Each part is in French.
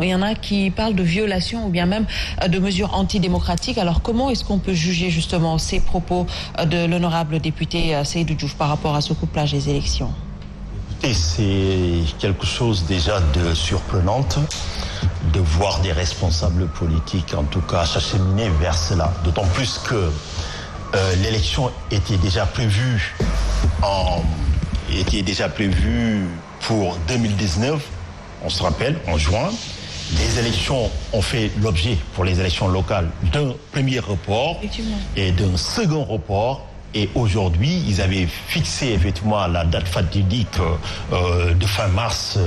Il y en a qui parlent de violation ou bien même de mesures antidémocratiques. Alors comment est-ce qu'on peut juger justement ces propos de l'honorable député Seydou Diouf par rapport à ce couplage des élections? Et c'est quelque chose déjà de surprenant de voir des responsables politiques, en tout cas, s'acheminer vers cela. D'autant plus que l'élection était déjà prévue pour 2019, on se rappelle, en juin. Les élections ont fait l'objet, pour les élections locales, d'un premier report et d'un second report. Et aujourd'hui, ils avaient fixé effectivement la date fatidique de fin mars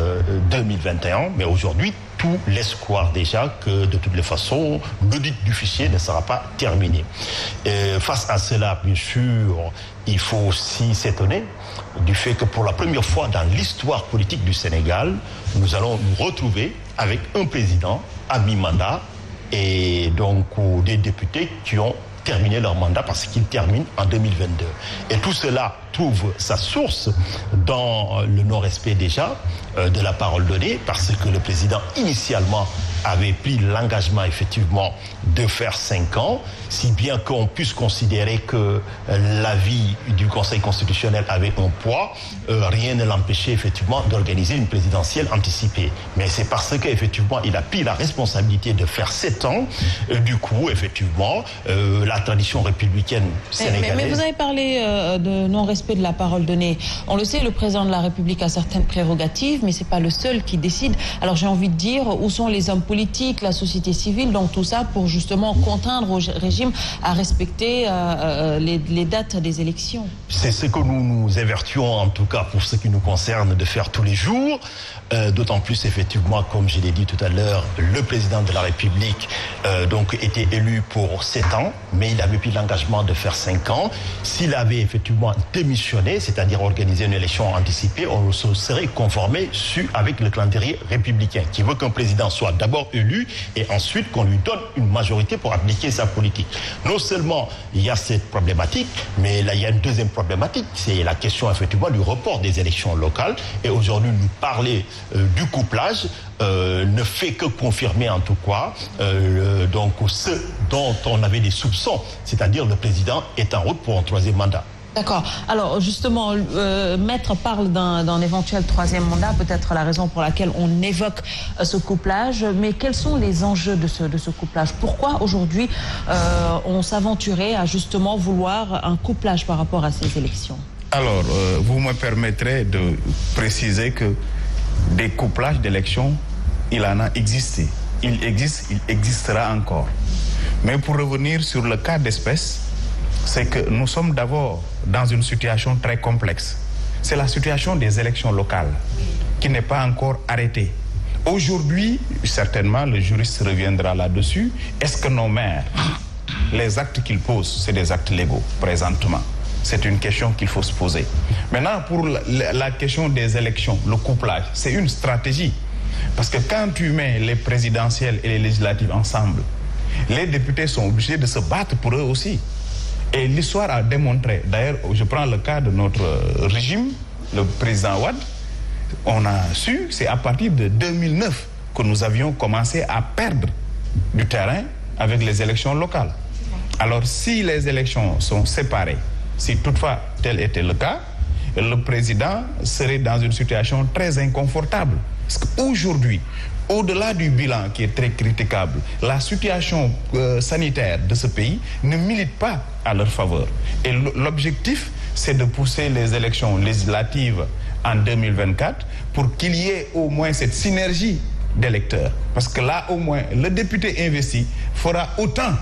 2021. Mais aujourd'hui, tout laisse croire déjà que de toutes les façons, l'audit du fichier ne sera pas terminé. Face à cela, bien sûr, il faut aussi s'étonner du fait que pour la première fois dans l'histoire politique du Sénégal, nous allons nous retrouver avec un président à mi-mandat et donc des députés qui ont terminé leur mandat parce qu'ils terminent en 2022. Et tout cela trouve sa source dans le non-respect déjà de la parole donnée, parce que le président initialement avait pris l'engagement effectivement de faire 5 ans, si bien qu'on puisse considérer que l'avis du Conseil constitutionnel avait un poids, rien ne l'empêchait effectivement d'organiser une présidentielle anticipée. Mais c'est parce qu'effectivement il a pris la responsabilité de faire 7 ans, du coup effectivement la tradition républicaine sénégalaise... Mais vous avez parlé de non-respect de la parole donnée. On le sait, le président de la République a certaines prérogatives, mais c'est pas le seul qui décide. Alors j'ai envie de dire, où sont les hommes politiques, la société civile, donc tout ça pour justement contraindre au régime à respecter les dates des élections. C'est ce que nous nous évertuons, en tout cas pour ce qui nous concerne, de faire tous les jours. D'autant plus effectivement, comme je l'ai dit tout à l'heure, le président de la République donc était élu pour 7 ans, mais il avait pris l'engagement de faire 5 ans. S'il avait effectivement démissionné, c'est-à-dire organisé une élection anticipée, on se serait conformé avec le calendrier républicain, qui veut qu'un président soit d'abord élu et ensuite qu'on lui donne une majorité pour appliquer sa politique. Non seulement il y a cette problématique, mais là il y a une deuxième problématique, c'est la question effectivement du report des élections locales. Et aujourd'hui, nous parler du couplage ne fait que confirmer en tout cas donc ce dont on avait des soupçons, c'est-à-dire le président est en route pour un 3e mandat. D'accord. Alors justement, Maître parle d'un éventuel 3e mandat, peut-être la raison pour laquelle on évoque ce couplage, mais quels sont les enjeux de ce couplage? Pourquoi aujourd'hui on s'aventurait à justement vouloir un couplage par rapport à ces élections? Alors, vous me permettrez de préciser que des couplages d'élections, il en a existé. Il existe, il existera encore. Mais pour revenir sur le cas d'espèce, c'est que nous sommes d'abord dans une situation très complexe. C'est la situation des élections locales qui n'est pas encore arrêtée. Aujourd'hui, certainement, le juriste reviendra là-dessus. Est-ce que nos maires, les actes qu'ils posent, c'est des actes légaux présentement? C'est une question qu'il faut se poser. Maintenant, pour la question des élections, le couplage, c'est une stratégie. Parce que quand tu mets les présidentielles et les législatives ensemble, les députés sont obligés de se battre pour eux aussi. Et l'histoire a démontré, d'ailleurs, je prends le cas de notre régime, le président Wade, on a su, c'est à partir de 2009 que nous avions commencé à perdre du terrain avec les élections locales. Alors, si les élections sont séparées, si toutefois tel était le cas, le président serait dans une situation très inconfortable. Parce qu'aujourd'hui, au-delà du bilan qui est très critiquable, la situation sanitaire de ce pays ne milite pas à leur faveur. Et l'objectif, c'est de pousser les élections législatives en 2024 pour qu'il y ait au moins cette synergie d'électeurs. Parce que là, au moins, le député investi fera autant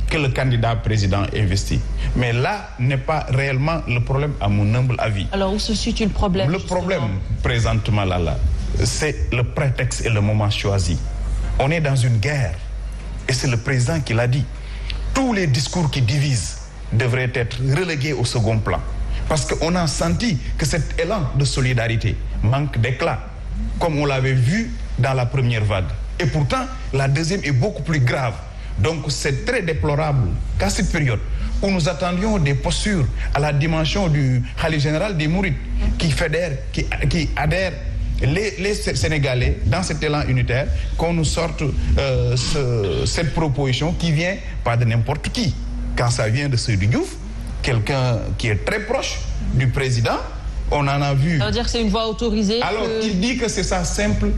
que le candidat président investi. Mais là n'est pas réellement le problème à mon humble avis. Alors où se situe le problème? Le problème présentement là, c'est le prétexte et le moment choisi. On est dans une guerre et c'est le président qui l'a dit. Tous les discours qui divisent devraient être relégués au second plan. Parce qu'on a senti que cet élan de solidarité manque d'éclat, comme on l'avait vu dans la première vague. Et pourtant, la deuxième est beaucoup plus grave. Donc c'est très déplorable qu'à cette période où nous attendions des postures à la dimension du Khalife général des Mourides qui fédère, qui adhère les Sénégalais, dans cet élan unitaire, qu'on nous sorte cette proposition qui vient pas de n'importe qui. Quand ça vient de Seydou Diouf, quelqu'un qui est très proche du président, on en a vu... Ça veut dire que c'est une voie autorisée? Alors, il dit que c'est sa simple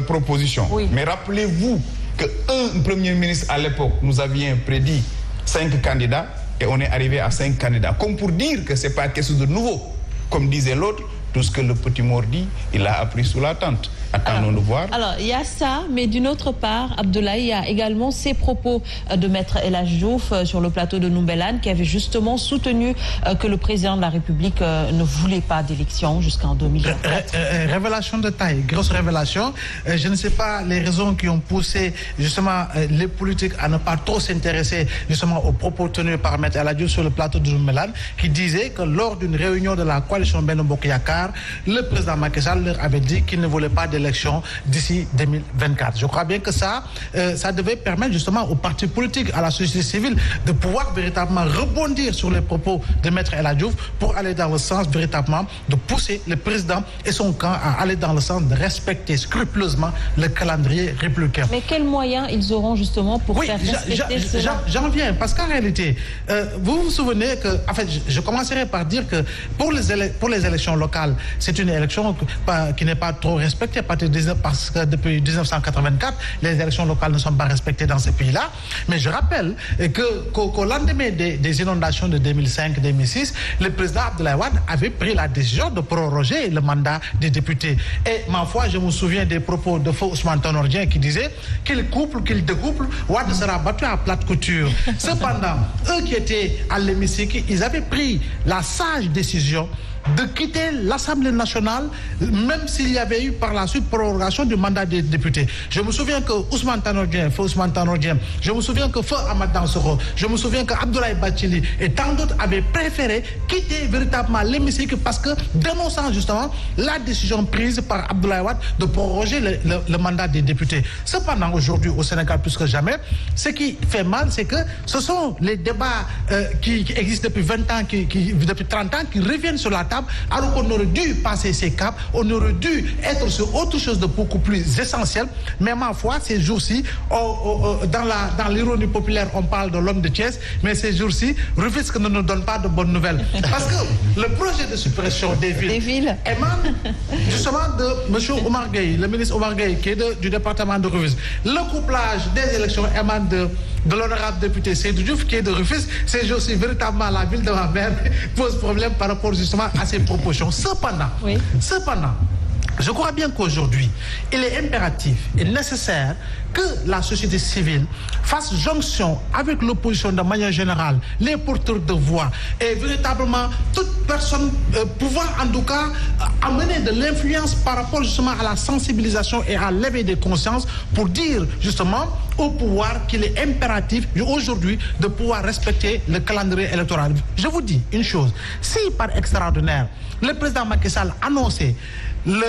proposition. Oui. Mais rappelez-vous qu'un Premier ministre, à l'époque, nous avions prédit 5 candidats et on est arrivé à 5 candidats. Comme pour dire que ce n'est pas quelque chose de nouveau. Comme disait l'autre, tout ce que le petit mort dit, il l'a appris sous la tente. Attendons de voir. Alors, il y a ça, mais d'une autre part, Abdoulaye, il y a également ces propos de Maître El Hadji Diouf sur le plateau de Noumbelane, qui avait justement soutenu que le président de la République ne voulait pas d'élection jusqu'en 2024. Révélation de taille, grosse révélation. Je ne sais pas les raisons qui ont poussé justement les politiques à ne pas trop s'intéresser justement aux propos tenus par Maître El Hadji Diouf sur le plateau de Noumbelane, qui disait que lors d'une réunion de la coalition Benno Bokk Yakaar, le président Macky Sall leur avait dit qu'il ne voulait pas d'élection d'ici 2024. Je crois bien que ça devait permettre justement aux partis politiques, à la société civile, de pouvoir véritablement rebondir sur les propos de Maître El Hadji Diouf pour aller dans le sens véritablement de pousser le président et son camp à aller dans le sens de respecter scrupuleusement le calendrier républicain. Mais quels moyens ils auront justement pour faire respecter cela? J'en viens, parce qu'en réalité, vous vous souvenez que, en fait, je commencerai par dire que pour les élections locales, c'est une élection qui n'est pas trop respectée, parce que depuis 1984, les élections locales ne sont pas respectées dans ce pays-là. Mais je rappelle qu'au lendemain des inondations de 2005-2006, le président Abdoulaye Wade avait pris la décision de proroger le mandat des députés. Et ma foi, je me souviens des propos de feu Ousmane Tanor Dieng qui disait qu'il couple, qu'il découple, Wade sera battu à plate couture. Cependant, eux qui étaient à l'hémicycle, ils avaient pris la sage décision de quitter l'Assemblée nationale, même s'il y avait eu par la suite prorogation du mandat des députés. Je me souviens que Ousmane Tanor Dieng, je me souviens que Feu Ahmad Dansokho, je me souviens que Abdoulaye Bathily et tant d'autres avaient préféré quitter véritablement l'hémicycle parce que, dénonçant justement la décision prise par Abdoulaye Wade de proroger le mandat des députés. Cependant, aujourd'hui, au Sénégal, plus que jamais, ce qui fait mal, c'est que ce sont les débats qui existent depuis 20 ans, depuis 30 ans, qui reviennent sur la table, alors qu'on aurait dû passer ces caps, on aurait dû être sur autre chose de beaucoup plus essentiel. Mais ma foi, ces jours-ci, dans l'ironie populaire, on parle de l'homme de Thiès, mais ces jours-ci, Rufisque ne nous donne pas de bonnes nouvelles. Parce que le projet de suppression des villes émane justement de M. Omar Gueye, le ministre Omar Gueye, qui est du département de Rufisque. Le couplage des élections émane de l'honorable député Seydou Diouf, qui est de Rufisque. Ces jours-ci, véritablement, la ville de ma mère pose problème par rapport justement à ces propositions. Cependant, je crois bien qu'aujourd'hui, il est impératif et nécessaire que la société civile fasse jonction avec l'opposition de manière générale, les porteurs de voix et véritablement toute personne pouvant en tout cas amener de l'influence par rapport justement à la sensibilisation et à l'éveil des consciences pour dire justement au pouvoir qu'il est impératif aujourd'hui de pouvoir respecter le calendrier électoral. Je vous dis une chose, si par extraordinaire, le président Macky Sall annonçait le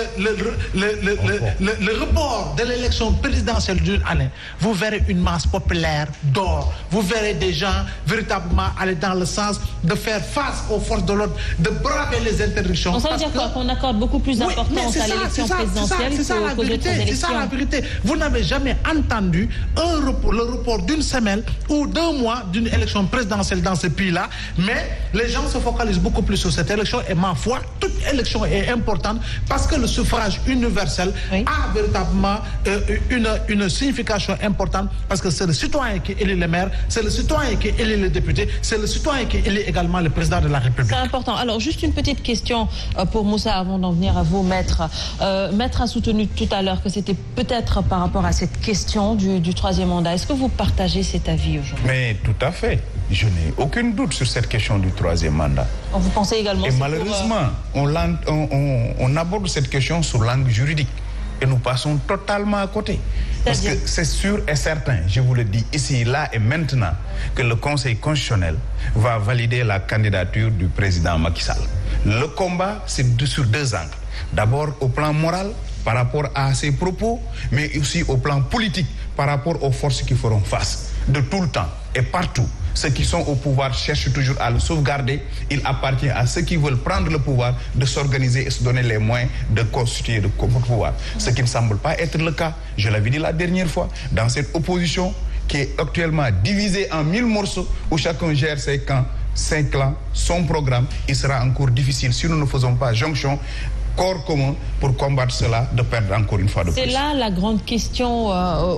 report de l'élection présidentielle d'une année, vous verrez une masse populaire d'or. Vous verrez des gens véritablement aller dans le sens de faire face aux forces de l'ordre, de braver les interdictions. Ça veut dire quoi? Qu'on accorde beaucoup plus d'importance à l'élection présidentielle qu'aux autres élections. C'est ça la vérité. Vous n'avez jamais entendu le report d'une semaine ou d'un mois d'une élection présidentielle dans ce pays-là, mais les gens se focalisent beaucoup plus sur cette élection et ma foi, toute élection est importante parce que le suffrage universel a véritablement une signification importante parce que c'est le citoyen qui élit les maires, c'est le citoyen qui élit les députés, c'est le citoyen qui élit également le président de la République. C'est important. Alors, juste une petite question pour Moussa avant d'en venir à vous, Maître. Maître a soutenu tout à l'heure que c'était peut-être par rapport à cette question du troisième mandat. Est-ce que vous partagez cet avis aujourd'hui? Mais tout à fait. Je n'ai aucun doute sur cette question du troisième mandat. Vous pensez également... Et malheureusement, on aborde cette question sur l'angle juridique et nous passons totalement à côté. Parce que c'est sûr et certain, je vous le dis ici, là et maintenant, que le Conseil constitutionnel va valider la candidature du président Macky Sall. Le combat, c'est sur 2 angles. D'abord au plan moral, par rapport à ses propos, mais aussi au plan politique, par rapport aux forces qui feront face, de tout le temps et partout, ceux qui sont au pouvoir cherchent toujours à le sauvegarder. Il appartient à ceux qui veulent prendre le pouvoir de s'organiser et se donner les moyens de constituer le pouvoir. Ce qui ne semble pas être le cas. Je l'avais dit la dernière fois, dans cette opposition qui est actuellement divisée en 1000 morceaux où chacun gère ses camps, 5 clans, son programme, il sera encore difficile si nous ne faisons pas jonction, corps commun pour combattre cela, de perdre encore une fois de plus. C'est là la grande question.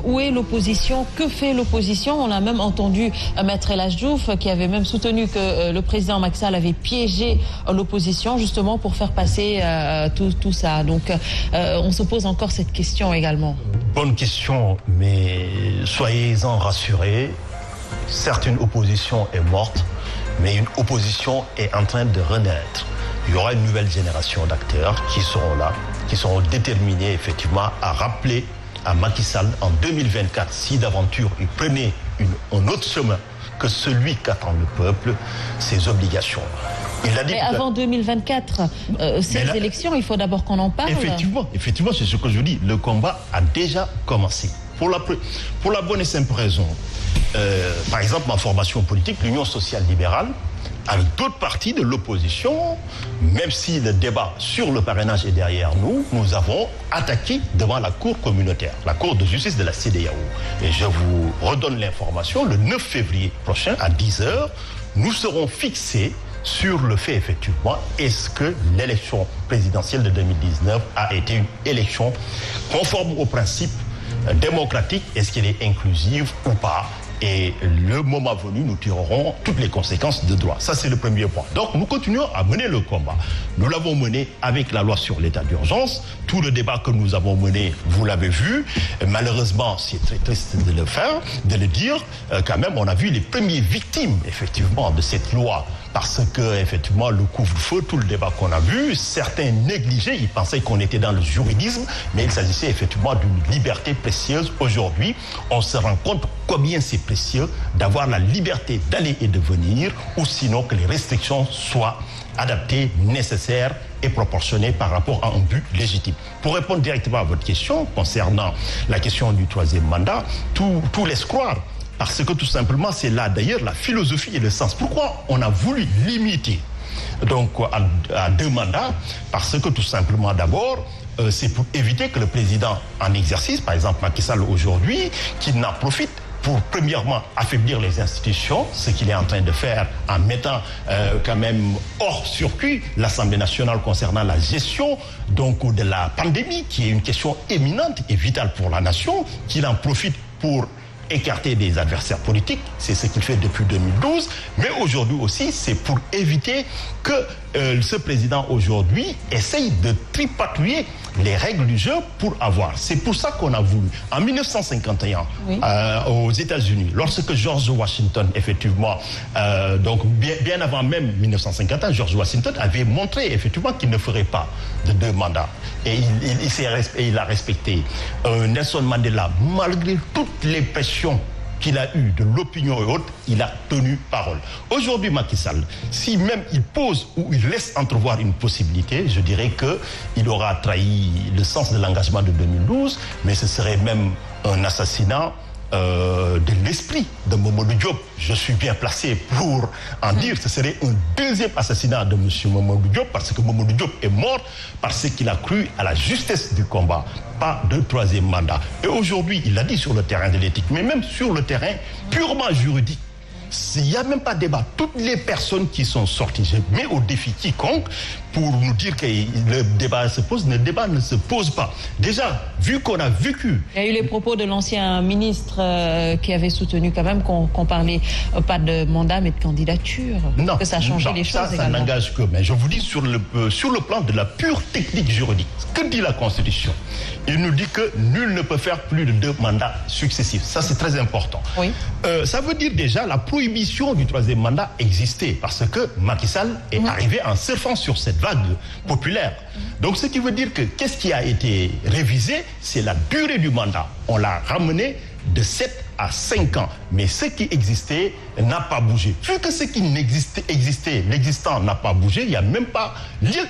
Où est l'opposition? Que fait l'opposition? On a même entendu Maître El Hadji Diouf qui avait même soutenu que le président Macky Sall avait piégé l'opposition justement pour faire passer tout ça. Donc on se pose encore cette question également. Bonne question, mais soyez-en rassurés. Certes, une opposition est morte, mais une opposition est en train de renaître. Il y aura une nouvelle génération d'acteurs qui seront là, qui seront déterminés effectivement à rappeler à Macky Sall en 2024, si d'aventure il prenait un autre chemin que celui qu'attend le peuple, ses obligations. Il a dit. Mais avant 2024, ces élections, il faut d'abord qu'on en parle. Effectivement, c'est ce que je dis. Le combat a déjà commencé. Pour la bonne et simple raison, par exemple, ma formation politique, l'Union sociale libérale, avec d'autres partis de l'opposition, même si le débat sur le parrainage est derrière nous, nous avons attaqué devant la Cour communautaire, la Cour de justice de la CEDEAO. Et je vous redonne l'information, le 9 février prochain, à 10h, nous serons fixés sur le fait, effectivement, est-ce que l'élection présidentielle de 2019 a été une élection conforme aux principes démocratiques, est-ce qu'elle est inclusive ou pas? Et le moment venu, nous tirerons toutes les conséquences de droit. Ça, c'est le premier point. Donc, nous continuons à mener le combat. Nous l'avons mené avec la loi sur l'état d'urgence. Tout le débat que nous avons mené, vous l'avez vu. Malheureusement, c'est très triste de le faire, de le dire. Quand même, on a vu les premières victimes, effectivement, de cette loi. Parce que, effectivement, le couvre-feu, tout le débat qu'on a vu, certains négligeaient, ils pensaient qu'on était dans le juridisme, mais il s'agissait effectivement d'une liberté précieuse. Aujourd'hui, on se rend compte combien c'est précieux d'avoir la liberté d'aller et de venir, ou sinon que les restrictions soient adaptées, nécessaires et proportionnées par rapport à un but légitime. Pour répondre directement à votre question concernant la question du troisième mandat, tout laisse croire. Parce que tout simplement, c'est là d'ailleurs la philosophie et le sens. Pourquoi on a voulu limiter donc à 2 mandats? Parce que tout simplement d'abord, c'est pour éviter que le président en exercice, par exemple Macky Sall aujourd'hui, qu'il n'en profite pour premièrement affaiblir les institutions, ce qu'il est en train de faire en mettant quand même hors circuit l'Assemblée nationale concernant la gestion donc de la pandémie, qui est une question éminente et vitale pour la nation, qu'il en profite pour écarter des adversaires politiques, c'est ce qu'il fait depuis 2012, mais aujourd'hui aussi, c'est pour éviter que ce président aujourd'hui essaye de tripatouiller les règles du jeu pour avoir. C'est pour ça qu'on a voulu, en 1951, oui, aux États-Unis, lorsque George Washington, effectivement, donc bien avant même 1951, George Washington avait montré effectivement qu'il ne ferait pas de 2 mandats. Et il a respecté. Nelson Mandela, malgré toutes les pressions qu'il a eues de l'opinion et autres, il a tenu parole. Aujourd'hui, Macky Sall, si même il pose ou il laisse entrevoir une possibilité, je dirais qu'il aura trahi le sens de l'engagement de 2012, mais ce serait même un assassinat de l'esprit de Mamadou Diop. Je suis bien placé pour en dire, ce serait un deuxième assassinat de M. Mamadou Diop, parce que Mamadou Diop est mort parce qu'il a cru à la justesse du combat, pas de 3e mandat. Et aujourd'hui, il l'a dit sur le terrain de l'éthique, mais même sur le terrain purement juridique, il n'y a même pas de débat. Toutes les personnes qui sont sorties, je mets au défi quiconque pour nous dire que le débat se pose, le débat ne se pose pas. Déjà, vu qu'on a vécu... Il y a eu les propos de l'ancien ministre qui avait soutenu quand même qu'on parlait pas de mandat mais de candidature. Non, que ça a changé les choses ça n'engage que... Mais je vous dis sur le plan de la pure technique juridique, que dit la Constitution? Il nous dit que nul ne peut faire plus de 2 mandats successifs. Ça, c'est très important. Oui. Ça veut dire déjà la prohibition du 3e mandat existait parce que Macky Sall est arrivé en surfant sur cette vague populaire. Donc, ce qui veut dire que qu'est-ce qui a été révisé? C'est la durée du mandat. On l'a ramené de 7 à 5 ans. Mais ce qui existait n'a pas bougé. Vu que ce qui existait, l'existant n'a pas bougé, il n'y a même pas lieu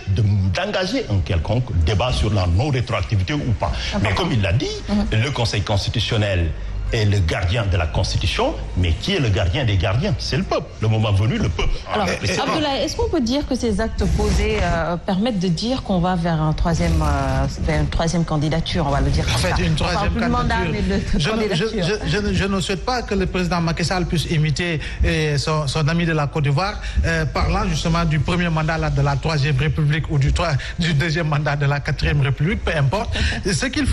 d'engager un quelconque débat sur la non-rétroactivité ou pas. Mais comme il l'a dit, le Conseil constitutionnel est le gardien de la Constitution, mais qui est le gardien des gardiens? C'est le peuple. Le moment venu, le peuple. Alors, Abdoulaye, est-ce qu'on peut dire que ces actes posés permettent de dire qu'on va vers une troisième candidature, on va le dire comme ça? En fait, une troisième candidature. Je ne souhaite pas que le président Macky Sall puisse imiter son ami de la Côte d'Ivoire, parlant justement du premier mandat de la Troisième République ou du deuxième mandat de la Quatrième République, peu importe. Ce qu'il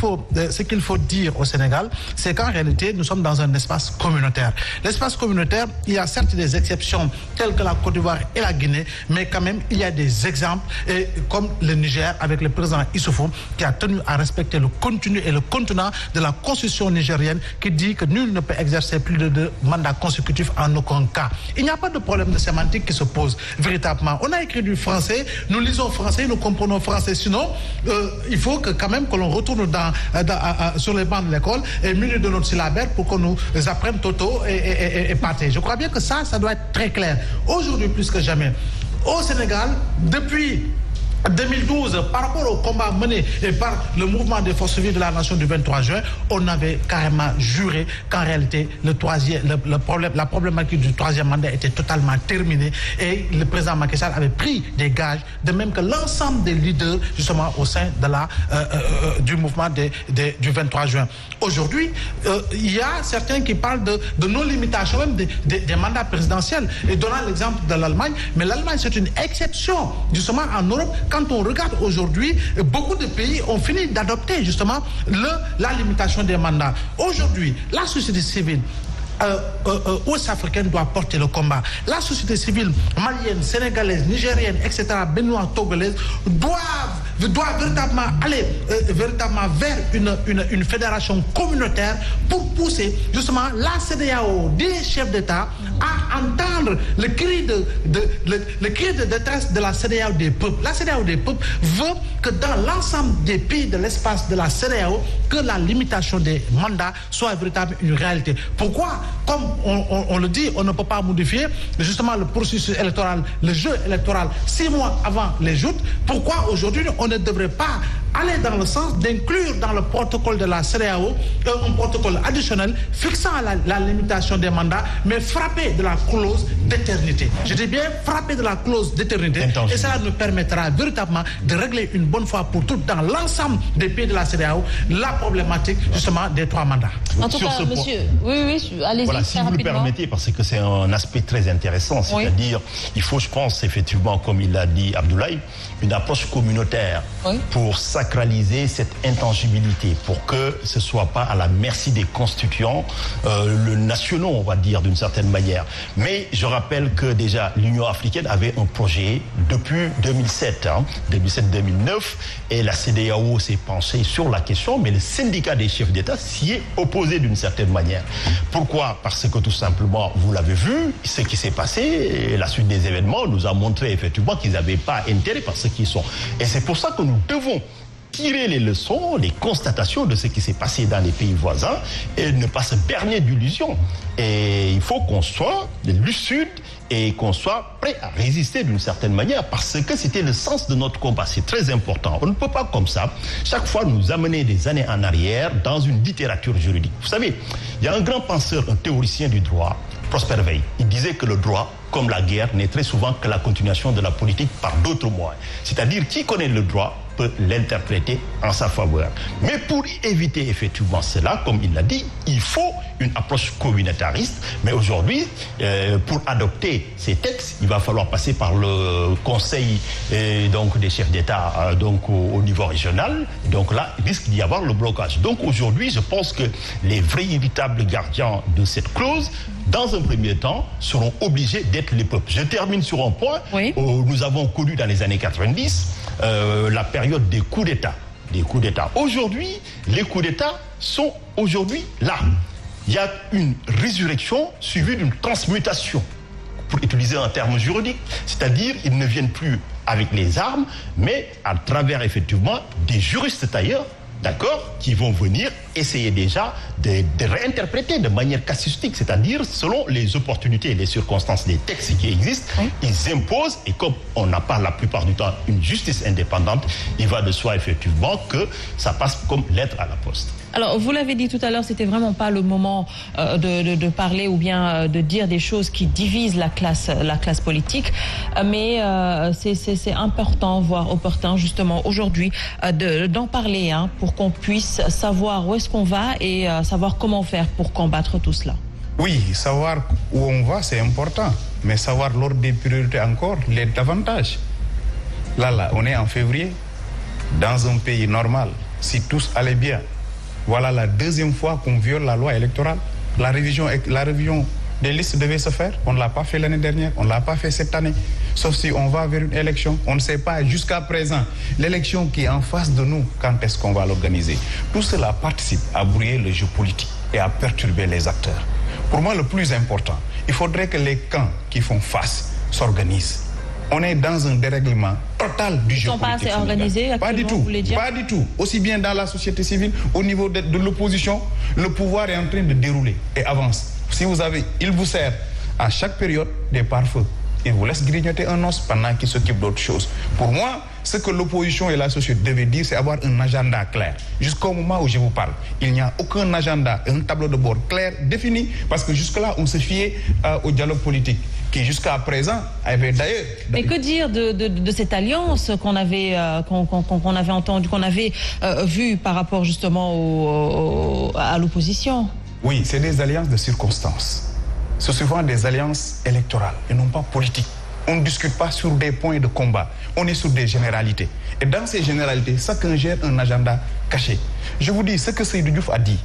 faut dire au Sénégal, c'est qu'en réalité, nous sommes dans un espace communautaire. L'espace communautaire, il y a certes des exceptions telles que la Côte d'Ivoire et la Guinée, mais quand même, il y a des exemples, comme le Niger avec le président Issoufou, qui a tenu à respecter le contenu et le contenant de la constitution nigérienne qui dit que nul ne peut exercer plus de 2 mandats consécutifs en aucun cas. Il n'y a pas de problème de sémantique qui se pose véritablement. On a écrit du français, nous lisons français, nous comprenons français. Sinon, il faut que quand même que l'on retourne sur les bancs de l'école et muni de notre syllabaire pour qu'on nous apprenne Toto et Pâté. Je crois bien que ça doit être très clair. Aujourd'hui, plus que jamais, au Sénégal, depuis 2012, par rapport au combat mené par le mouvement des forces vives de la nation du 23 juin, on avait carrément juré qu'en réalité, la problématique du 3e mandat était totalement terminée et le président Macky Sall avait pris des gages, de même que l'ensemble des leaders, justement, au sein du mouvement du 23 juin. Aujourd'hui, il y a certains qui parlent de non-limitation même des mandats présidentiels, et donnant l'exemple de l'Allemagne, mais l'Allemagne, c'est une exception, justement, en Europe. Quand on regarde aujourd'hui, beaucoup de pays ont fini d'adopter justement la limitation des mandats. Aujourd'hui, la société civile ouest-africaine doit porter le combat. La société civile malienne, sénégalaise, nigérienne, etc., béninoise, togolaise, doit véritablement aller vers une fédération communautaire pour pousser justement la CEDEAO, des chefs d'État, à entendre le cri de détresse de la CEDEAO des peuples. La CEDEAO des peuples veut que dans l'ensemble des pays de l'espace de la CEDEAO, que la limitation des mandats soit véritablement une réalité. Pourquoi? Comme on le dit, on ne peut pas modifier justement le processus électoral, le jeu électoral 6 mois avant les joutes. Pourquoi aujourd'hui on ne devrait pas aller dans le sens d'inclure dans le protocole de la CEDEAO un protocole additionnel fixant la limitation des mandats, mais frappé de la clause d'éternité. Je dis bien frappé de la clause d'éternité. Et cela nous permettra véritablement de régler une bonne fois pour toutes dans l'ensemble des pays de la CEDEAO la problématique justement des 3 mandats. En tout cas, monsieur, oui, allez-y. Voilà, si vous le permettez, parce que c'est un aspect très intéressant, c'est-à-dire, il faut, je pense, effectivement, comme il l'a dit Abdoulaye, une approche communautaire pour sacraliser cette intangibilité, pour que ce ne soit pas à la merci des constituants nationaux, on va dire, d'une certaine manière. Mais je rappelle que déjà, l'Union africaine avait un projet depuis 2007, 2007-2009, et la CEDEAO s'est penchée sur la question, mais le syndicat des chefs d'État s'y est opposé d'une certaine manière. Pourquoi? Parce que tout simplement, vous l'avez vu, ce qui s'est passé, et la suite des événements nous a montré effectivement qu'ils n'avaient pas intérêt par ce qu'ils sont. Et c'est pour ça que nous devons tirer les leçons, les constatations de ce qui s'est passé dans les pays voisins et ne pas se berner d'illusions. Et il faut qu'on soit lucide et qu'on soit prêt à résister d'une certaine manière parce que c'était le sens de notre combat. C'est très important. On ne peut pas comme ça, chaque fois nous amener des années en arrière dans une littérature juridique. Vous savez, il y a un grand penseur, un théoricien du droit, Prosper Veil. Il disait que le droit, comme la guerre, n'est très souvent que la continuation de la politique par d'autres moyens. C'est-à-dire, qui connaît le droit peut l'interpréter en sa faveur. Mais pour éviter effectivement cela, comme il l'a dit, il faut une approche communautariste. Mais aujourd'hui, pour adopter ces textes, il va falloir passer par le Conseil donc des chefs d'État donc au niveau régional. Donc là, il risque d'y avoir le blocage. Donc aujourd'hui, je pense que les véritables gardiens de cette clause, dans un premier temps, seront obligés d'être les peuples. Je termine sur un point. Oui. Nous avons connu dans les années 90 la période des coups d'État. Aujourd'hui, les coups d'État sont aujourd'hui là. Il y a une résurrection suivie d'une transmutation, pour utiliser un terme juridique, c'est-à-dire ils ne viennent plus avec les armes, mais à travers effectivement des juristes tailleurs, d'accord, qui vont venir essayé déjà de réinterpréter de manière casuistique, c'est-à-dire selon les opportunités et les circonstances des textes qui existent, ils imposent, et comme on n'a pas la plupart du temps une justice indépendante, il va de soi effectivement que ça passe comme lettre à la poste. Alors, vous l'avez dit tout à l'heure, c'était vraiment pas le moment de parler ou bien de dire des choses qui divisent la classe politique, mais c'est important, voire opportun, justement, aujourd'hui, d'en parler, pour qu'on puisse savoir où est-ce qu'on va et savoir comment faire pour combattre tout cela. Oui, savoir où on va, c'est important, mais savoir l'ordre des priorités encore l'est davantage. Là, on est en février, dans un pays normal, si tous allait bien. Voilà la deuxième fois qu'on viole la loi électorale. La révision des listes devait se faire. On ne l'a pas fait l'année dernière, on ne l'a pas fait cette année. Sauf si on va vers une élection. On ne sait pas jusqu'à présent l'élection qui est en face de nous, quand est-ce qu'on va l'organiser. Tout cela participe à brouiller le jeu politique et à perturber les acteurs. Pour moi, le plus important, il faudrait que les camps qui font face s'organisent. On est dans un dérèglement total du jeu politique. Ils ne sont pas assez organisés actuellement, pas du tout, vous voulez dire? Pas du tout. Aussi bien dans la société civile, au niveau de l'opposition, le pouvoir est en train de dérouler et avance. Il vous sert à chaque période des pare-feux. Il vous laisse grignoter un os pendant qu'il s'occupe d'autres choses. Pour moi, ce que l'opposition et la société devaient dire, c'est avoir un agenda clair. Jusqu'au moment où je vous parle, il n'y a aucun agenda, un tableau de bord clair, défini, parce que jusque-là, on se fiait au dialogue politique, qui jusqu'à présent avait d'ailleurs... Mais que dire de cette alliance qu'on avait entendue, qu'on avait vue par rapport justement à l'opposition? Oui, c'est des alliances de circonstances. C'est souvent des alliances électorales et non pas politiques. On ne discute pas sur des points de combat. On est sur des généralités. Et dans ces généralités, chacun gère un agenda caché. Je vous dis, ce que Seydou Diouf a dit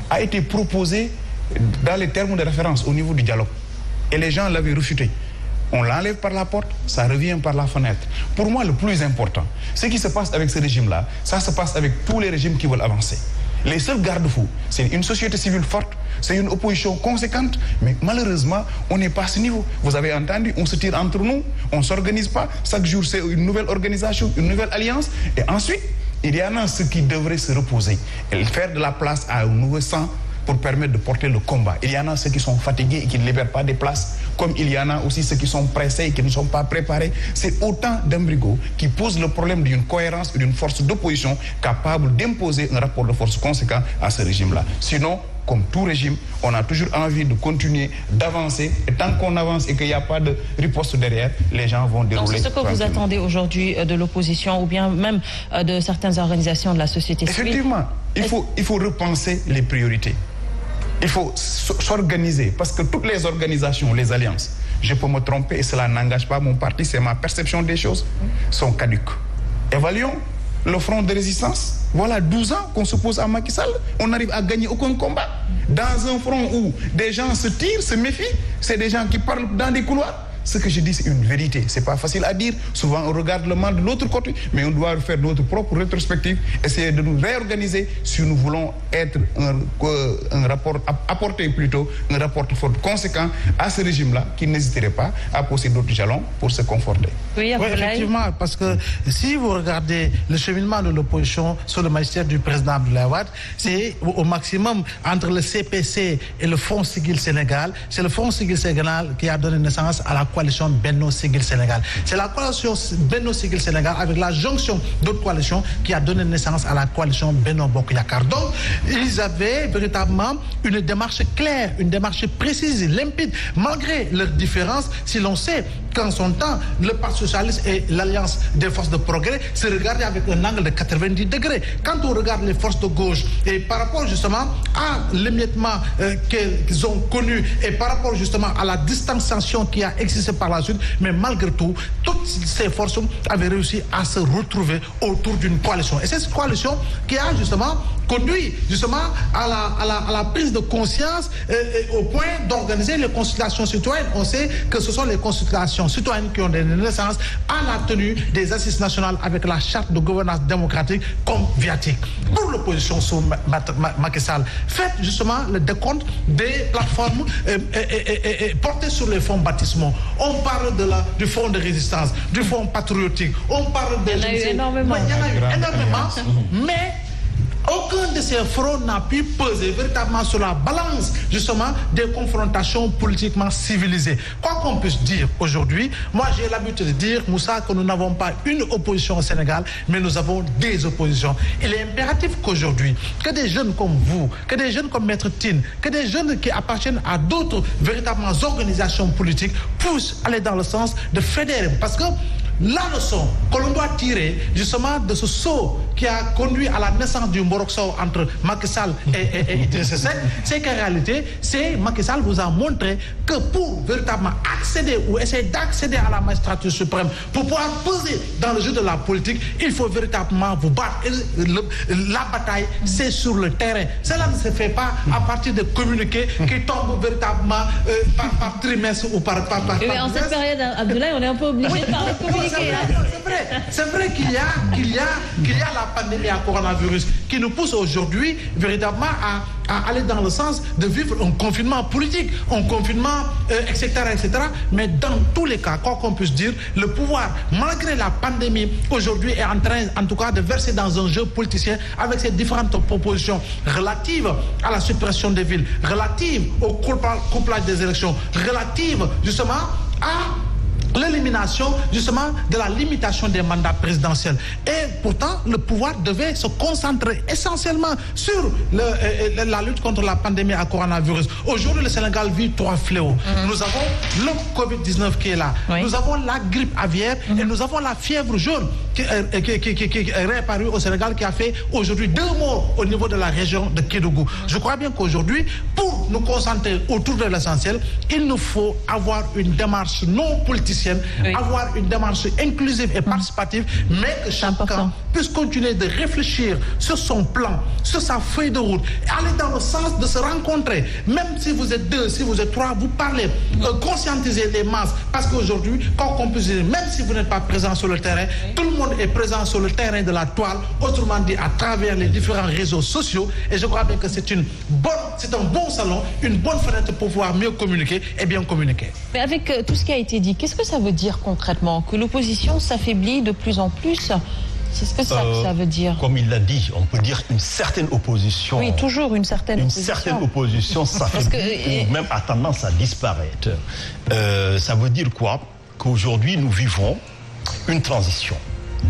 a été proposé dans les termes de référence au niveau du dialogue. Et les gens l'avaient refuté. On l'enlève par la porte, ça revient par la fenêtre. Pour moi, le plus important, ce qui se passe avec ce régime-là, ça se passe avec tous les régimes qui veulent avancer. Les seuls garde-fous, c'est une société civile forte, c'est une opposition conséquente, mais malheureusement, on n'est pas à ce niveau. Vous avez entendu, on se tire entre nous, on ne s'organise pas. Chaque jour, c'est une nouvelle organisation, une nouvelle alliance. Et ensuite, il y en a ceux qui devraient se reposer et faire de la place à un nouveau sang pour permettre de porter le combat. Il y en a ceux qui sont fatigués et qui ne libèrent pas des places, comme il y en a aussi ceux qui sont pressés et qui ne sont pas préparés. C'est autant d'imbricots qui posent le problème d'une cohérence et d'une force d'opposition capable d'imposer un rapport de force conséquent à ce régime-là. Sinon, comme tout régime, on a toujours envie de continuer, d'avancer. Et tant qu'on avance et qu'il n'y a pas de riposte derrière, les gens vont dérouler. Donc c'est ce que vous attendez aujourd'hui de l'opposition ou bien même de certaines organisations de la société civile? Effectivement, il faut repenser les priorités. Il faut s'organiser parce que toutes les organisations, les alliances, je peux me tromper et cela n'engage pas mon parti, c'est ma perception des choses, sont caduques. Évaluons le front de résistance. Voilà 12 ans qu'on s'oppose à Macky Sall. On n'arrive à gagner aucun combat. Dans un front où des gens se tirent, se méfient, c'est des gens qui parlent dans des couloirs. Ce que je dis, c'est une vérité. C'est pas facile à dire. Souvent, on regarde le mal de l'autre côté, mais on doit faire notre propre rétrospective, essayer de nous réorganiser si nous voulons être apporter plutôt un rapport fort conséquent à ce régime-là, qui n'hésiterait pas à poser d'autres jalons pour se conforter. Oui, effectivement, parce que si vous regardez le cheminement de l'opposition sous le magistère du président Abdoulaye Wade, c'est au maximum entre le CPC et le Front Siggil Sénégal. C'est le Front Siggil Sénégal qui a donné naissance à la coalition Benno Siggil Sénégal. C'est la coalition Benno Siggil Sénégal avec la jonction d'autres coalitions qui a donné naissance à la coalition Benno Bokk Yakaar. Donc, ils avaient véritablement une démarche claire, une démarche précise, limpide, malgré leurs différences. Si l'on sait qu'en son temps, le Parti socialiste et l'Alliance des forces de progrès se regardaient avec un angle de 90 degrés. Quand on regarde les forces de gauche et par rapport justement à l'émiettement qu'ils ont connu et par rapport justement à la distanciation qui a existé par la suite, mais malgré tout, toutes ces forces avaient réussi à se retrouver autour d'une coalition. Et c'est cette coalition qui a justement conduit justement à la prise de conscience au point d'organiser les consultations citoyennes. On sait que ce sont les consultations citoyennes qui ont donné naissance à la tenue des assises nationales avec la charte de gouvernance démocratique comme viatique. Pour l'opposition sous Macky Sall, faites justement le décompte des plateformes portées sur les fonds baptismaux. On parle du fonds de résistance, du fonds patriotique, on parle de... Il y en a eu énormément. Il y en a eu énormément, mais aucun de ces fronts n'a pu peser véritablement sur la balance, justement, des confrontations politiquement civilisées. Quoi qu'on puisse dire aujourd'hui, moi j'ai l'habitude de dire, Moussa, que nous n'avons pas une opposition au Sénégal, mais nous avons des oppositions. Il est impératif qu'aujourd'hui, que des jeunes comme vous, que des jeunes comme Maître Tine, que des jeunes qui appartiennent à d'autres véritables organisations politiques puissent aller dans le sens de fédérer. Parce que la leçon que l'on doit tirer justement de ce saut qui a conduit à la naissance du Mboroxo entre Macky Sall et Idrissa Seck, c'est qu'en réalité, Macky Sall vous a montré que pour véritablement accéder ou essayer d'accéder à la magistrature suprême, pour pouvoir peser dans le jeu de la politique, il faut véritablement vous battre. La bataille, c'est sur le terrain. Cela ne se fait pas à partir de communiqués qui tombent véritablement par trimestre ou par mais en cette période, Abdoulaye, on est un peu obligé de parler de communiquer. C'est vrai qu'il y a la pandémie à coronavirus qui nous pousse aujourd'hui véritablement à aller dans le sens de vivre un confinement politique, un confinement, etc., etc. Mais dans tous les cas, quoi qu'on puisse dire, le pouvoir, malgré la pandémie, aujourd'hui est en train, en tout cas, de verser dans un jeu politicien avec ses différentes propositions relatives à la suppression des villes, relatives au couplage des élections, relatives justement à l'élimination justement de la limitation des mandats présidentiels. Et pourtant, le pouvoir devait se concentrer essentiellement sur la lutte contre la pandémie à coronavirus. Aujourd'hui, le Sénégal vit 3 fléaux. Nous avons le Covid-19 qui est là. Nous avons la grippe aviaire et nous avons la fièvre jaune qui est réapparue au Sénégal, qui a fait aujourd'hui 2 morts au niveau de la région de Kédougou. Je crois bien qu'aujourd'hui, pour nous concentrer autour de l'essentiel, il nous faut avoir une démarche non politicienne, avoir une démarche inclusive et participative, mais que chacun puisse continuer de réfléchir sur son plan, sur sa feuille de route, et aller dans le sens de se rencontrer. Même si vous êtes 2, si vous êtes 3, vous parlez, conscientiser les masses. Parce qu'aujourd'hui, quand on peut dire, même si vous n'êtes pas présent sur le terrain, tout le monde est présent sur le terrain de la toile, autrement dit à travers les différents réseaux sociaux. Et je crois bien que c'est un bon salon, une bonne fenêtre pour pouvoir mieux communiquer et bien communiquer. Mais avec tout ce qui a été dit, qu'est-ce que ça veut dire concrètement? Que l'opposition s'affaiblit de plus en plus? C'est ce que ça veut dire. Comme il l'a dit, on peut dire une certaine opposition. Oui, toujours une certaine opposition. Une certaine opposition s'affaiblit ou même a tendance à disparaître. Ça veut dire quoi? Qu'aujourd'hui, nous vivons une transition.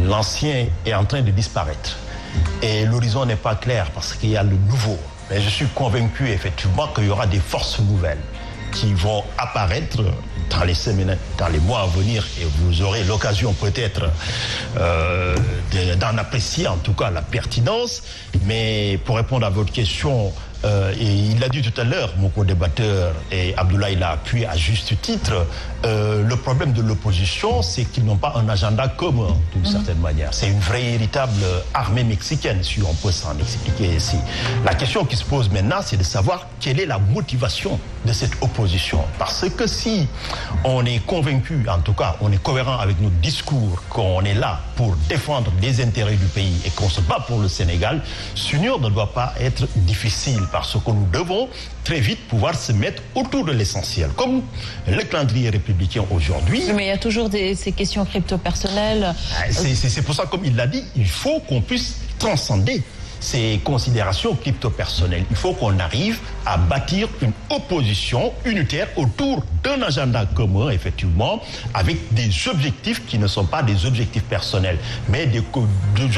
L'ancien est en train de disparaître. Et l'horizon n'est pas clair parce qu'il y a le nouveau. Mais je suis convaincu effectivement qu'il y aura des forces nouvelles qui vont apparaître dans les semaines, dans les mois à venir, et vous aurez l'occasion peut-être d'en apprécier en tout cas la pertinence. Mais pour répondre à votre question, et il l'a dit tout à l'heure, mon co-débatteur, et Abdoulaye l'a appuyé à juste titre, le problème de l'opposition, c'est qu'ils n'ont pas un agenda commun, d'une certaine manière. C'est une vraie véritable armée mexicaine, si on peut s'en expliquer ici. La question qui se pose maintenant, c'est de savoir quelle est la motivation de cette opposition. Parce que si on est convaincu, en tout cas, on est cohérent avec notre discours, qu'on est là pour défendre les intérêts du pays et qu'on se bat pour le Sénégal, s'unir ne doit pas être difficile, parce que nous devons très vite pouvoir se mettre autour de l'essentiel, comme le calendrier républicain aujourd'hui. Mais il y a toujours ces questions crypto-personnelles. C'est pour ça, comme il l'a dit, il faut qu'on puisse transcender ces considérations crypto-personnelles. Il faut qu'on arrive à bâtir une opposition unitaire autour d'un agenda commun, effectivement, avec des objectifs qui ne sont pas des objectifs personnels, mais des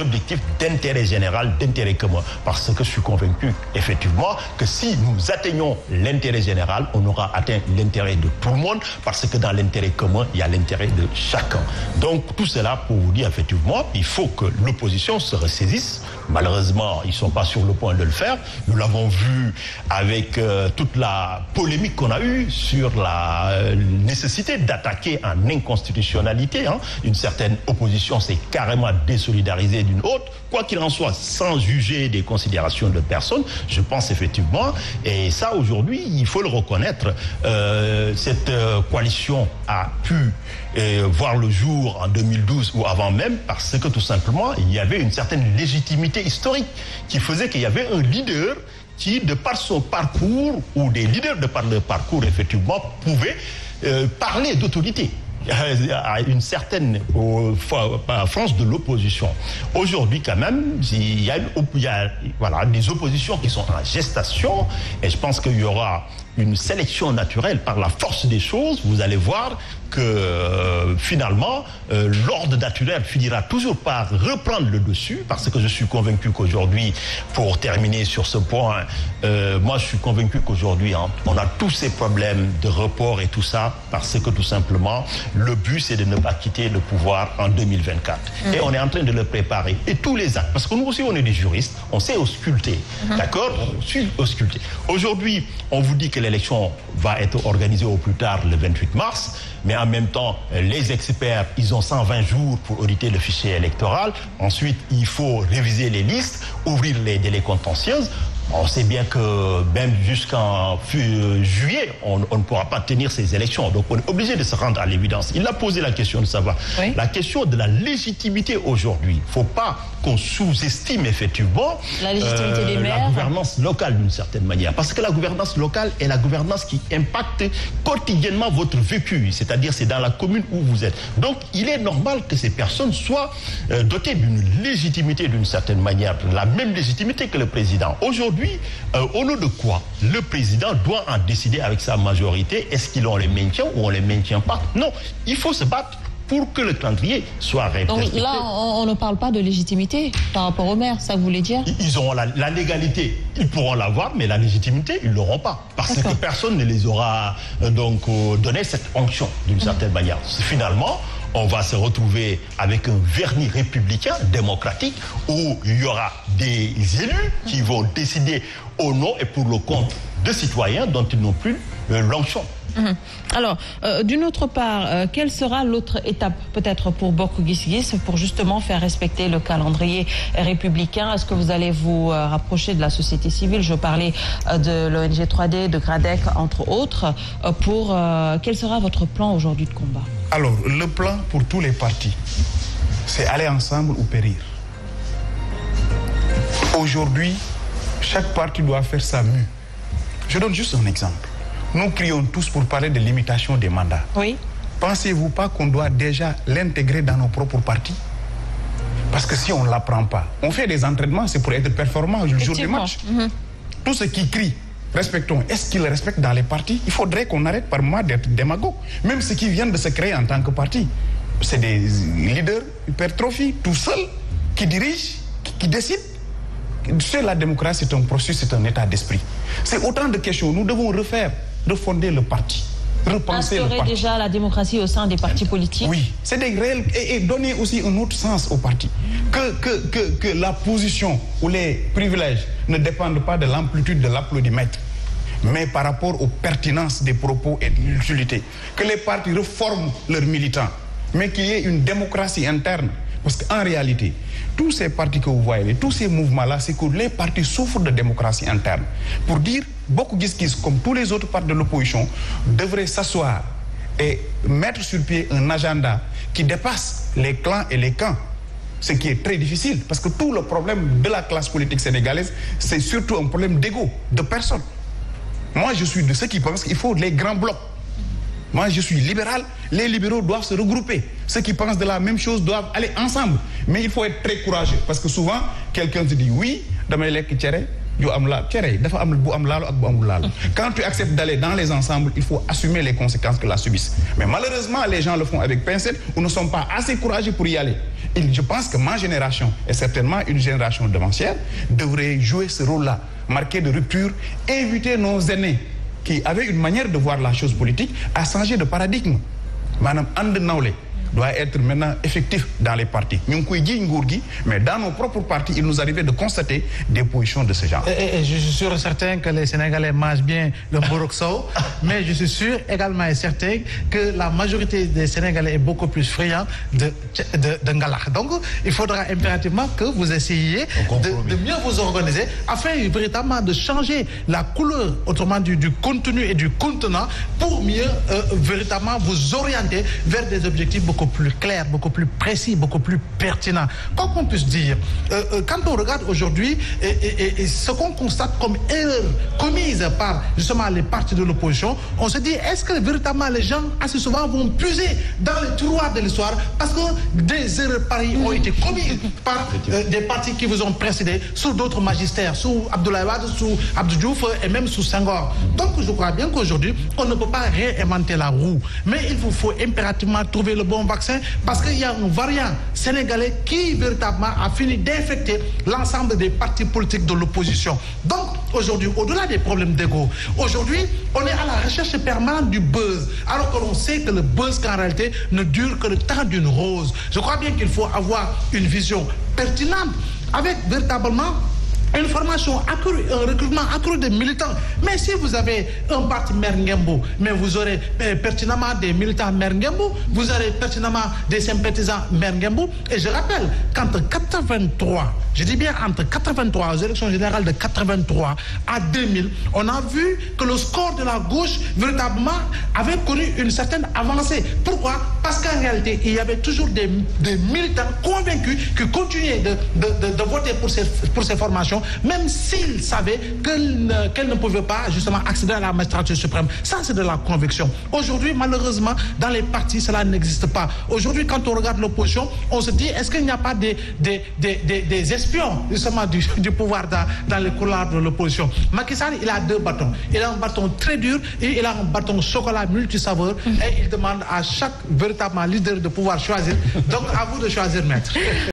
objectifs d'intérêt général, d'intérêt commun. Parce que je suis convaincu, effectivement, que si nous atteignons l'intérêt général, on aura atteint l'intérêt de tout le monde, parce que dans l'intérêt commun, il y a l'intérêt de chacun. Donc, tout cela pour vous dire, effectivement, il faut que l'opposition se ressaisisse. Malheureusement, ils ne sont pas sur le point de le faire. Nous l'avons vu avec toute la polémique qu'on a eue sur la nécessité d'attaquer en inconstitutionnalité. Une certaine opposition s'est carrément désolidarisée d'une autre. Quoi qu'il en soit, sans juger des considérations de personnes, je pense effectivement, et ça aujourd'hui, il faut le reconnaître, cette coalition a pu voir le jour en 2012 ou avant même, parce que tout simplement, il y avait une certaine légitimité historique qui faisait qu'il y avait un leader qui, de par son parcours, ou des leaders de par leur parcours, effectivement, pouvaient parler d'autorité. à une certaine France de l'opposition. Aujourd'hui, quand même, il y a des oppositions qui sont en gestation, et je pense qu'il y aura une sélection naturelle par la force des choses. Vous allez voir que finalement, l'ordre naturel finira toujours par reprendre le dessus, parce que je suis convaincu qu'aujourd'hui, pour terminer sur ce point, moi je suis convaincu qu'aujourd'hui, on a tous ces problèmes de report et tout ça, parce que tout simplement, le but c'est de ne pas quitter le pouvoir en 2024. Et on est en train de le préparer. Et tous les actes, parce que nous aussi on est des juristes, on sait ausculter, d'accord? On sait ausculter. Aujourd'hui, on vous dit que l'élection va être organisée au plus tard le 28 mars, mais en même temps, les experts, ils ont 120 jours pour auditer le fichier électoral. Ensuite, il faut réviser les listes, ouvrir les délais contentieux. On sait bien que même jusqu'en juillet, on ne pourra pas tenir ces élections. Donc on est obligé de se rendre à l'évidence. Il a posé la question de savoir, la question de la légitimité aujourd'hui. Il ne faut pas qu'on sous-estime effectivement la légitimité des maires, la gouvernance locale d'une certaine manière. Parce que la gouvernance locale est la gouvernance qui impacte quotidiennement votre vécu. C'est-à-dire c'est dans la commune où vous êtes. Donc il est normal que ces personnes soient dotées d'une légitimité d'une certaine manière. La même légitimité que le président. Aujourd'hui, au nom de quoi le président doit en décider avec sa majorité? Est-ce qu'il les maintient ou on les maintient pas? Non, il faut se battre pour que le calendrier soit respecté. Donc là, on ne parle pas de légitimité par rapport aux maires, ça que vous voulez dire? Ils auront la légalité, ils pourront l'avoir, mais la légitimité, ils ne l'auront pas. Parce que personne ne les aura donc donné cette onction d'une certaine manière. Finalement, on va se retrouver avec un vernis républicain, démocratique, où il y aura des élus qui vont décider au nom et pour le compte de citoyens dont ils n'ont plus l'onction. Alors, d'une autre part, quelle sera l'autre étape peut-être pour Bokk Gis Gis pour justement faire respecter le calendrier républicain? Est-ce que vous allez vous rapprocher de la société civile? Je parlais de l'ONG 3D, de GRADEC, entre autres. Quel sera votre plan aujourd'hui de combat? Alors, le plan pour tous les partis, c'est aller ensemble ou périr. Aujourd'hui, chaque parti doit faire sa mue. Je donne juste un exemple. Nous crions tous pour parler de limitation des mandats. Oui. Pensez-vous pas qu'on doit déjà l'intégrer dans nos propres partis? Parce que si on ne l'apprend pas, on fait des entraînements, c'est pour être performant le jour du match. Tous ceux qui crient, respectons, est-ce qu'ils respectent dans les partis? Il faudrait qu'on arrête par moment d'être démagogue. Même ceux qui viennent de se créer en tant que parti, c'est des leaders hypertrophies, tout seuls, qui dirigent, qui décident. C'est la démocratie, c'est un processus, c'est un état d'esprit. C'est autant de questions. Nous devons refonder le parti, repenser le parti. Déjà la démocratie au sein des partis politiques? Oui, c'est des réels et donner aussi un autre sens au parti. Que la position ou les privilèges ne dépendent pas de l'amplitude de l'applaudimètre, mais par rapport aux pertinences des propos et de l'utilité. Que les partis reforment leurs militants, mais qu'il y ait une démocratie interne. Parce qu'en réalité, tous ces partis que vous voyez, tous ces mouvements-là, c'est que les partis souffrent de démocratie interne. Pour dire, Bokk Gis Gis, comme tous les autres partis de l'opposition, devraient s'asseoir et mettre sur pied un agenda qui dépasse les clans et les camps. Ce qui est très difficile, parce que tout le problème de la classe politique sénégalaise, c'est surtout un problème d'ego, de personnes. Moi, je suis de ceux qui pensent qu'il faut les grands blocs. Moi, je suis libéral. Les libéraux doivent se regrouper. Ceux qui pensent de la même chose doivent aller ensemble. Mais il faut être très courageux. Parce que souvent, quelqu'un te dit oui, quand tu acceptes d'aller dans les ensembles, il faut assumer les conséquences que la subissent. Mais malheureusement, les gens le font avec pincette ou ne sont pas assez courageux pour y aller. Et je pense que ma génération, et certainement une génération devancière, devrait jouer ce rôle-là, marquer de rupture, inviter nos aînés qui avaient une manière de voir la chose politique à changer de paradigme. Madame Ande Naoulé doit être maintenant effectif dans les partis. Mais dans nos propres partis, il nous arrivait de constater des positions de ce genre. Et je suis sûr et certain que les Sénégalais mangent bien le Borokso, mais je suis sûr également et certain que la majorité des Sénégalais est beaucoup plus friand de Ngala. Donc, il faudra impérativement que vous essayiez de mieux vous organiser afin véritablement de changer la couleur, autrement du contenu et du contenant, pour mieux véritablement vous orienter vers des objectifs beaucoup plus clair, beaucoup plus précis, beaucoup plus pertinent. Quoi qu'on puisse dire, quand on regarde aujourd'hui et ce qu'on constate comme erreur commise mise par justement les partis de l'opposition, on se dit, est-ce que véritablement les gens assez souvent vont puiser dans les tiroirs de l'histoire parce que des erreurs pareilles ont été commises par des partis qui vous ont précédé, sous d'autres magistères, sous Abdoulaye Wade, sous Abdou Diouf et même sous Senghor. Donc je crois bien qu'aujourd'hui, on ne peut pas réinventer la roue. Mais il vous faut impérativement trouver le bon vaccin parce qu'il y a un variant sénégalais qui véritablement a fini d'infecter l'ensemble des partis politiques de l'opposition. Donc aujourd'hui, au-delà des problèmes d'ego, aujourd'hui, on est à la recherche permanente du buzz, alors que l'on sait que le buzz qu'en réalité ne dure que le temps d'une rose. Je crois bien qu'il faut avoir une vision pertinente avec véritablement une formation accrue, un recrutement accru de militants. Mais si vous avez un parti Merngembo, mais vous aurez pertinemment des militants Merngembo, vous aurez pertinemment des sympathisants Merngembo. Et je rappelle qu'entre 83, je dis bien entre 83, aux élections générales de 83 à 2000, on a vu que le score de la gauche véritablement avait connu une certaine avancée. Pourquoi? Parce qu'en réalité, il y avait toujours des militants convaincus qui continuaient de voter pour ces formations, même s'ils savaient qu'elles ne pouvaient pas justement accéder à la magistrature suprême. Ça, c'est de la conviction. Aujourd'hui, malheureusement, dans les partis, cela n'existe pas. Aujourd'hui, quand on regarde l'opposition, on se dit, est-ce qu'il n'y a pas des espions justement du pouvoir dans les couloirs de l'opposition? Macky Sall, il a deux bâtons. Il a un bâton très dur et il a un bâton chocolat multisaveur et il demande à chaque véritablement leader de pouvoir choisir. Donc, à vous de choisir, maître.